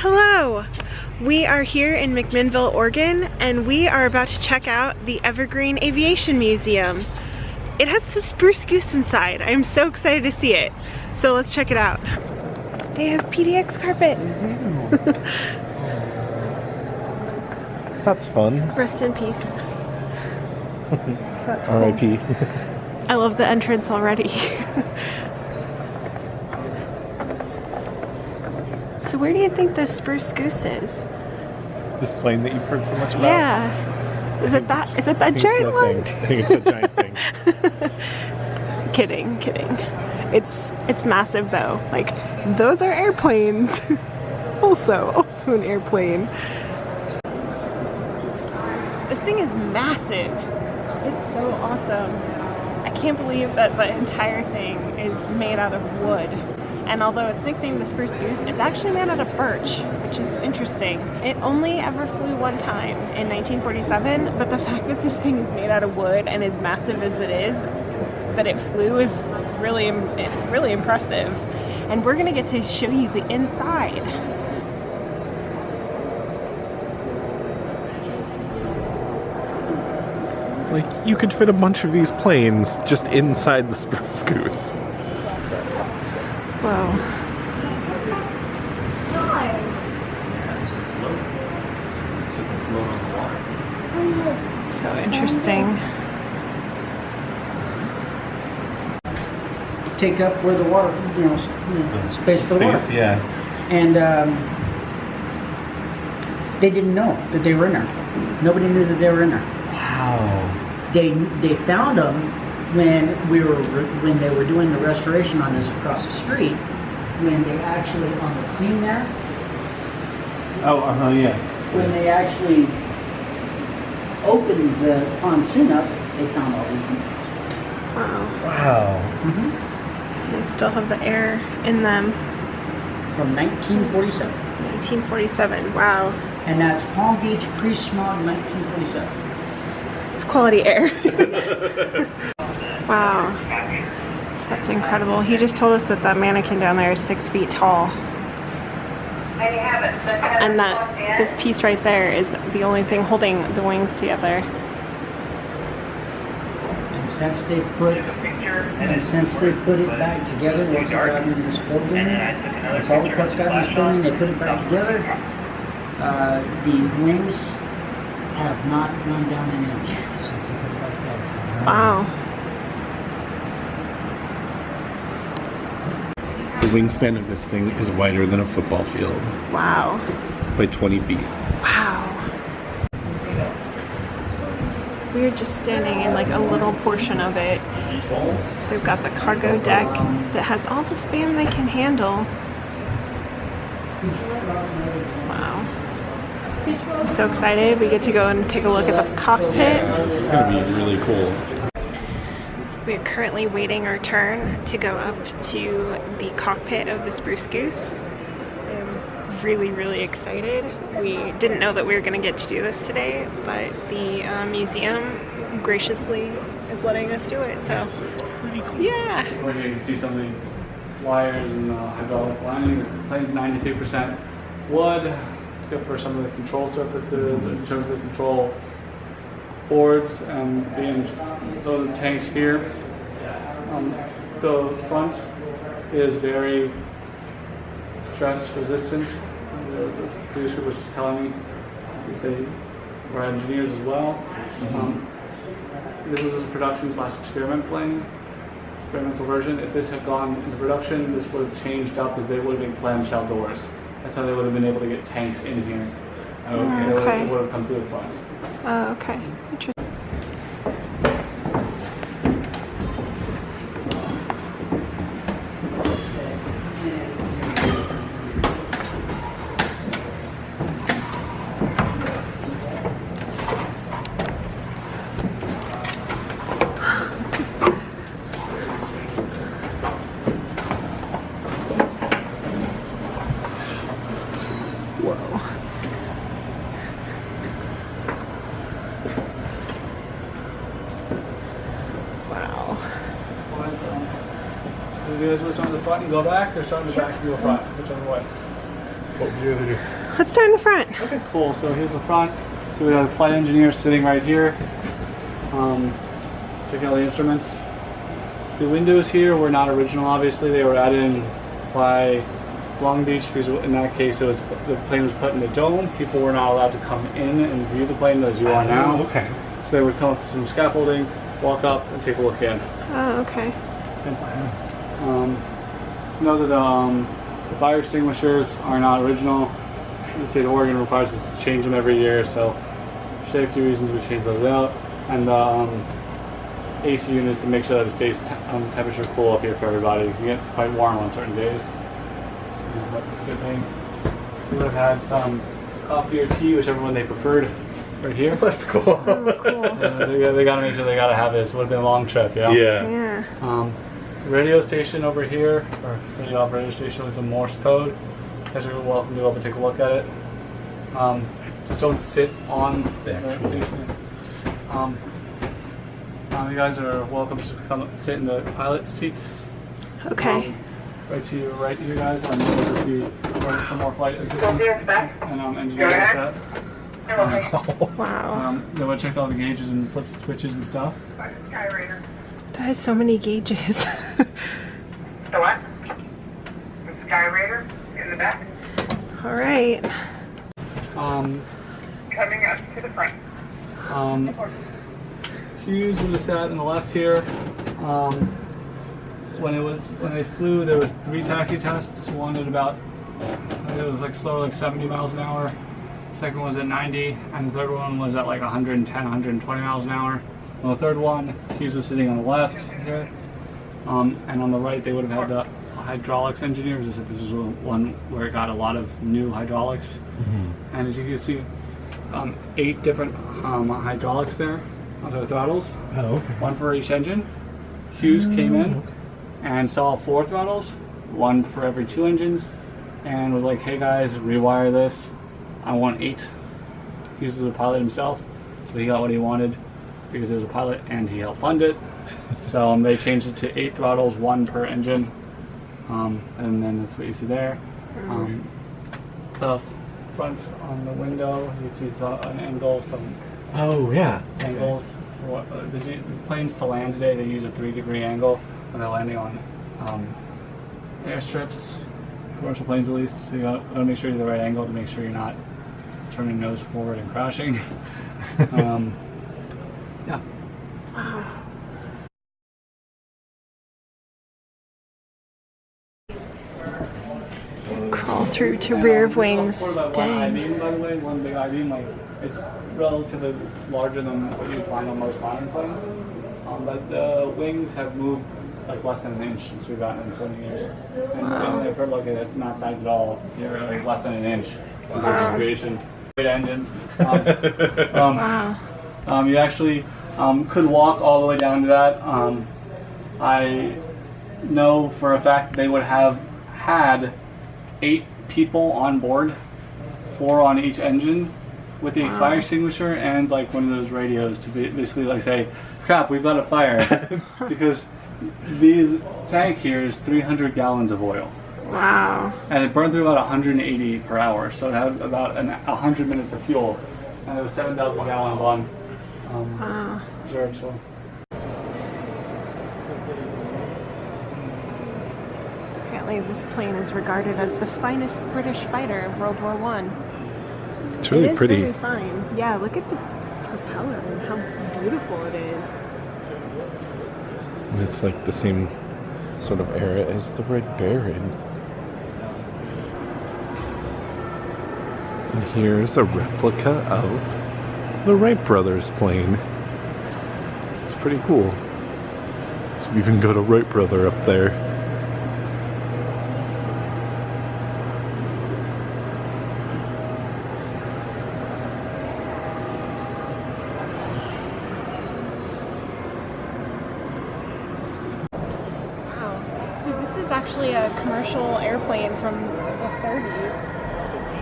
Hello! We are here in McMinnville, Oregon, and we are about to check out the Evergreen Aviation Museum. It has the Spruce Goose inside. I'm so excited to see it. So let's check it out. They have PDX carpet. That's fun. Rest in peace. That's cool. R.I.P. I love the entrance already. So where do you think this Spruce Goose is? This plane that you've heard so much about? Yeah. Is it that giant one? I think it's a giant thing. Kidding. It's massive though. Like, those are airplanes. also an airplane. This thing is massive. It's so awesome. I can't believe that the entire thing is made out of wood. And although it's nicknamed the Spruce Goose, it's actually made out of birch, which is interesting. It only ever flew one time in 1947, but the fact that this thing is made out of wood and as massive as it is, that it flew is really impressive. And we're gonna get to show you the inside. Like, you could fit a bunch of these planes just inside the Spruce Goose. Wow. So interesting. Take up where the water, space for the water. Yeah. And they didn't know that they were in there. Nobody knew that they were in there. Wow. They found them when they were doing the restoration on this across the street, when they actually on the seam there. Oh, yeah. When they actually opened the pontoon up, they found all these details. Wow. Wow. Mm-hmm. They still have the air in them. From 1947. 1947. Wow. And that's Palm Beach pre-smog 1947. It's quality air. Wow. That's incredible. He just told us that that mannequin down there is 6 feet tall. And that this piece right there is the only thing holding the wings together. And since they put it back together, once it got into this building, it's all the parts got in this building, they put it back together. The wings have not gone down an inch since they put it back together. Wow. The wingspan of this thing is wider than a football field. Wow. By 20 feet. Wow. We're just standing in like a little portion of it. They've got the cargo deck that has all the span they can handle. Wow. I'm so excited. We get to go and take a look at the cockpit. This is going to be really cool. We are currently waiting our turn to go up to the cockpit of the Spruce Goose. I'm really excited. We didn't know that we were going to get to do this today, but the museum graciously is letting us do it. So it's pretty cool. Yeah. Over here you can see some of the wires and hydraulic lining. This plane's 93% wood, except for some of the control surfaces, in terms of the control boards and so the tanks here. The front is very stress resistant. The previous group was just telling me that they were engineers as well. This was a production / experiment plane, experimental version. If this had gone into production, this would have changed up as they would have been clamshell doors. That's how they would have been able to get tanks in here. Okay. It would have come through the front. Okay. Interesting. You guys want to start in the front and go back, or start in the back and go front? Whichever way. What would you rather do? Let's start in the front. Okay, cool. So here's the front. So we have flight engineers sitting right here. Checking out the instruments. The windows here were not original, obviously. They were added in by Long Beach because in that case it was the plane was put in the dome. People were not allowed to come in and view the plane as you are now. Oh, okay. So they would come up to some scaffolding, walk up, and take a look in. Oh, okay. So know that the fire extinguishers are not original. The state of Oregon requires us to change them every year, so for safety reasons we change those out. And the AC units to make sure that it stays temperature cool up here for everybody. You can get quite warm on certain days. That's a good thing. We would have had some coffee or tea, whichever one they preferred, right here. That's cool. Oh, cool. They gotta make sure they gotta have this. It would have been a long trip, yeah? Yeah. Radio station over here, or radio operator station with some Morse code. You guys are welcome to go up and take a look at it. Just don't sit on the station. You guys are welcome to come sit in the pilot seats. Okay. Right to your right here, guys. I'm going to see some more flight assistants and engineers set. Wow. They want to check all the gauges and flip switches and stuff. That has so many gauges. The what? The Skyraider in the back? All right. Coming up to the front. Hughes would have sat on the left here. When they flew, there was 3 taxi tests. One at about, it was like slower, like 70 miles an hour. Second was at 90, and the third one was at like 110, 120 miles an hour. On the third one, Hughes was sitting on the left here, and on the right they would have had the hydraulics engineers. I said this was one where it got a lot of new hydraulics, and as you can see, 8 different hydraulics there on the throttles. Oh, okay. One for each engine. Hughes came in and saw 4 throttles, one for every 2 engines, and was like, "Hey guys, rewire this. I want 8." Hughes was a pilot himself, so he got what he wanted because he was a pilot and he helped fund it. So they changed it to 8 throttles, 1 per engine, and then that's what you see there. The front on the window, you can see an angle, some Oh, yeah. angles. The planes to land today, they use a 3-degree angle when they're landing on airstrips, commercial planes at least. So you gotta make sure you're the right angle to make sure you're not turning nose forward and crashing. Yeah. Wow. Crawl through to rear wings. One Dang. I-beam, by the way, one big I-beam. Like, it's relatively larger than what you'd find on most modern planes. But the wings have moved like less than an inch since we've gotten in 20 years. And I've heard like it's not sized at all. You're like less than an inch since its creation. Great engines. Wow. You actually could walk all the way down to that. I know for a fact they would have had 8 people on board, 4 on each engine, with a fire extinguisher and like one of those radios to basically like say, "Crap, we've got a fire," because this tank here is 300 gallons of oil. Wow. And it burned through about 180 per hour, so it had about 100 minutes of fuel, and it was 7,000 gallons on Wow. reserve. So. Apparently this plane is regarded as the finest British fighter of World War I. It's really pretty. It is very fine. Yeah, look at the propeller and how beautiful it is. It's like the same sort of era as the Red Baron. And here's a replica of the Wright brothers plane. It's pretty cool. You even got a Wright brother up there. So this is actually a commercial airplane from the 30s.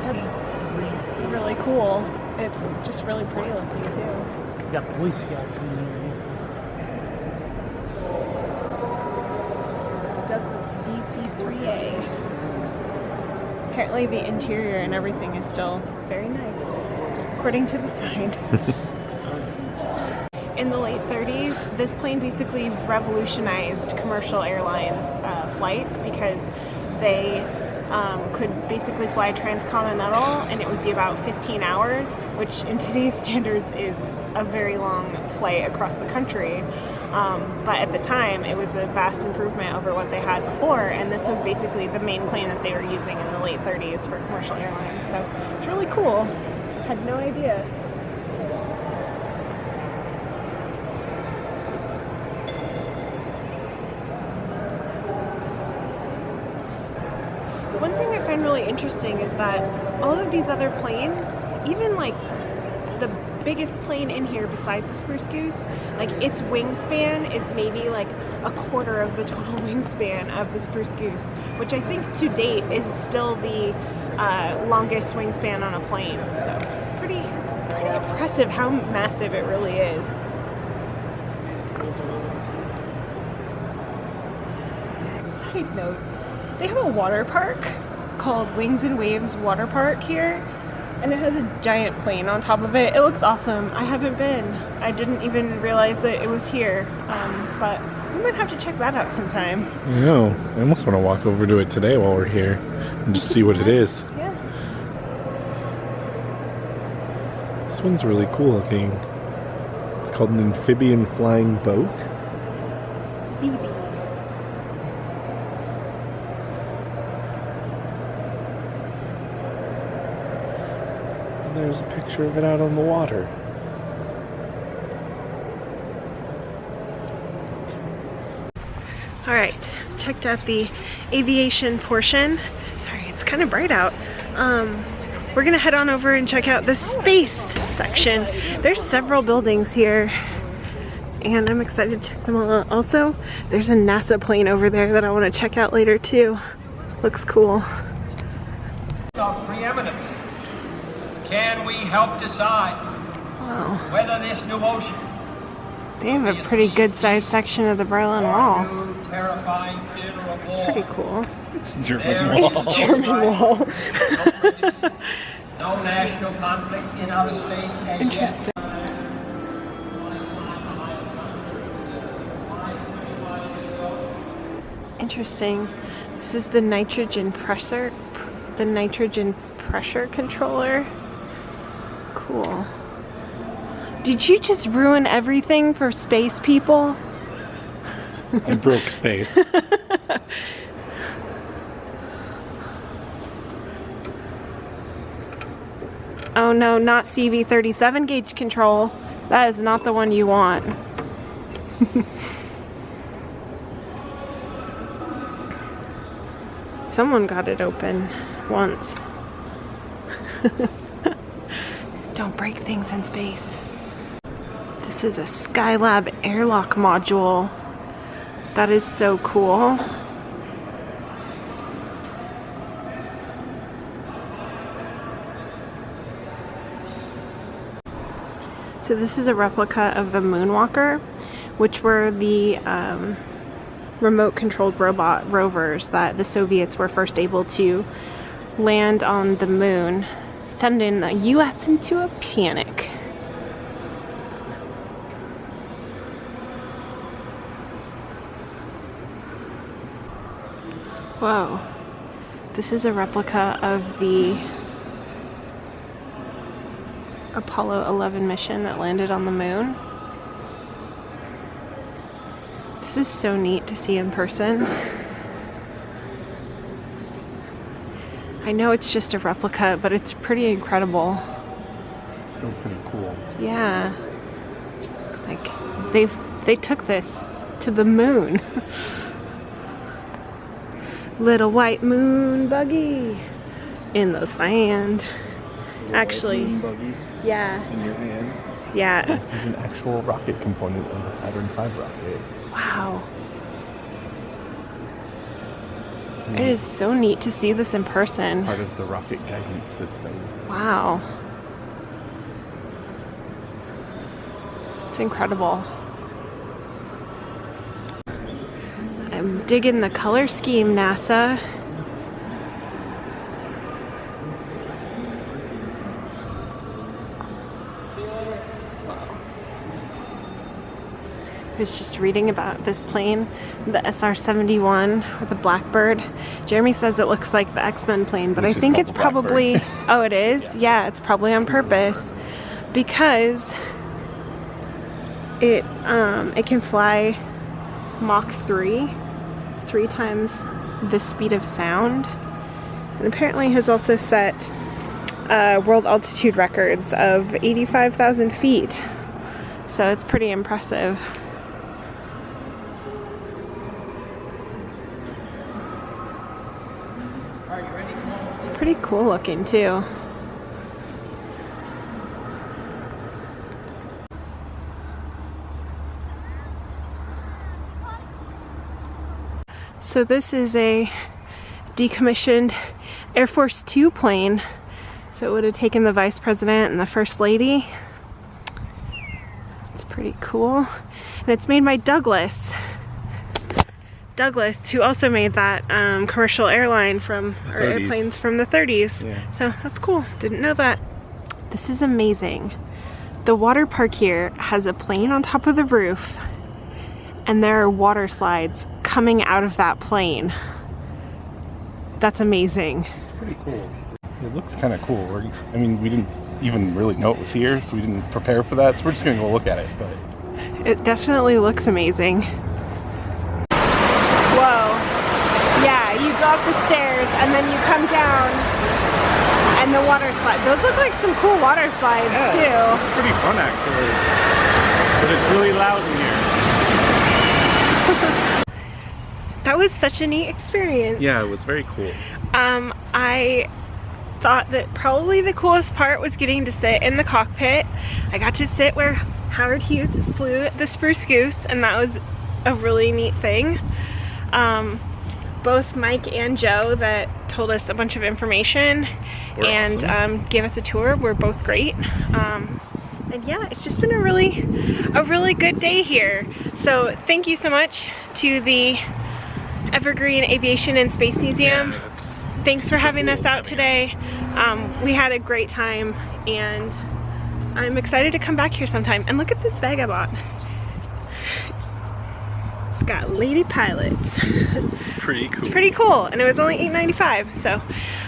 That's really cool. It's just really pretty looking too. Got Boy Scouts in there. Douglas DC-3A. Apparently the interior and everything is still very nice, according to the sign. In the late 30s, this plane basically revolutionized commercial airlines flights because they could basically fly transcontinental, and it would be about 15 hours, which in today's standards is a very long flight across the country. But at the time, it was a vast improvement over what they had before, and this was basically the main plane that they were using in the late 30s for commercial airlines. So it's really cool. Had no idea. One thing I find really interesting is that all of these other planes, even like the biggest plane in here besides the Spruce Goose, like its wingspan is maybe like a quarter of the total wingspan of the Spruce Goose, which I think to date is still the longest wingspan on a plane. So it's pretty impressive how massive it really is. Side note, they have a water park called Wings and Waves Water Park here, and it has a giant plane on top of it. It looks awesome. I haven't been. I didn't even realize that it was here, but we might have to check that out sometime. I know. I almost want to walk over to it today while we're here and just see what it is. Yeah. This one's really cool looking. It's called an amphibian flying boat. Stevie. There's a picture of it out on the water. All right, checked out the aviation portion. Sorry, it's kind of bright out. We're gonna head on over and check out the space section. There's several buildings here, and I'm excited to check them all out. Also, there's a NASA plane over there that I want to check out later too. Looks cool. Of preeminence. Can we help decide whether this new ocean? They have a pretty good sized section of the Berlin Wall. Terrifying theater of It's war. pretty cool. It's German wall. It's German Wall. No national conflict in outer space as Interesting. yet. Interesting. This is the nitrogen pressure controller. Cool. Did you just ruin everything for space people? I broke space. Oh no, not CV37 gauge control. That is not the one you want. Someone got it open once. Don't break things in space. This is a Skylab airlock module. That is so cool. So this is a replica of the Moonwalker, which were the remote controlled robot rovers that the Soviets were first able to land on the moon, sending the US into a panic. Whoa. This is a replica of the Apollo 11 mission that landed on the moon. This is so neat to see in person. I know it's just a replica, but it's pretty incredible. Still pretty cool. Yeah. Like, they took this to the moon. Little white moon buggy in the sand. Actually, Buggy yeah. in your hand. Yeah. This is an actual rocket component of the Saturn V rocket. Wow. It is so neat to see this in person. Part of the rocket guidance system. Wow. It's incredible. I'm digging the color scheme, NASA. I was just reading about this plane, the SR-71 with the Blackbird. Jeremy says it looks like the X-Men plane, but I think it's probably, oh it is? Yeah, it's probably on purpose because it can fly Mach 3 times the speed of sound, and apparently has also set world altitude records of 85,000 feet. So it's pretty impressive. Pretty cool looking too. So this is a decommissioned Air Force II plane. So it would have taken the Vice President and the First Lady. It's pretty cool. And it's made by Douglas, who also made that commercial airline from, or airplanes from the 30s. Yeah. So that's cool, didn't know that. This is amazing. The water park here has a plane on top of the roof, and there are water slides coming out of that plane. That's amazing. It's pretty cool. It looks kind of cool. I mean, we didn't even really know it was here, so we didn't prepare for that, so we're just gonna go look at it. But it definitely looks amazing. Whoa. Yeah, you go up the stairs and then you come down and the water slide. Those look like some cool water slides too. It's pretty fun actually. But it's really loud in here. That was such a neat experience. Yeah, it was very cool. I thought that probably the coolest part was getting to sit in the cockpit. I got to sit where Howard Hughes flew the Spruce Goose, and that was a really neat thing. Both Mike and Joe that told us a bunch of information and gave us a tour were both great. And yeah, it's just been a really good day here. So thank you so much to the Evergreen Aviation and Space Museum. Thanks for having us out today. We had a great time, and I'm excited to come back here sometime. And look at this bag I bought. It's got Lady Pilots. It's pretty cool. It's pretty cool, and it was only $8.95. So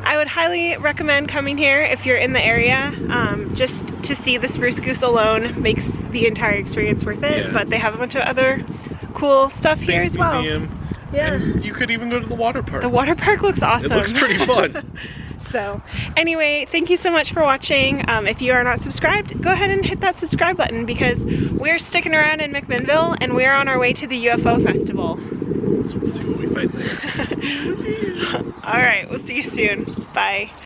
I would highly recommend coming here if you're in the area. Just to see the Spruce Goose alone makes the entire experience worth it. Yeah. But they have a bunch of other cool stuff here as well. Museum. Yeah. And you could even go to the water park. The water park looks awesome. It looks pretty fun. So anyway, thank you so much for watching. If you are not subscribed, go ahead and hit that subscribe button because we're sticking around in McMinnville and we're on our way to the UFO Festival. So we'll see what we find there. All right, we'll see you soon. Bye.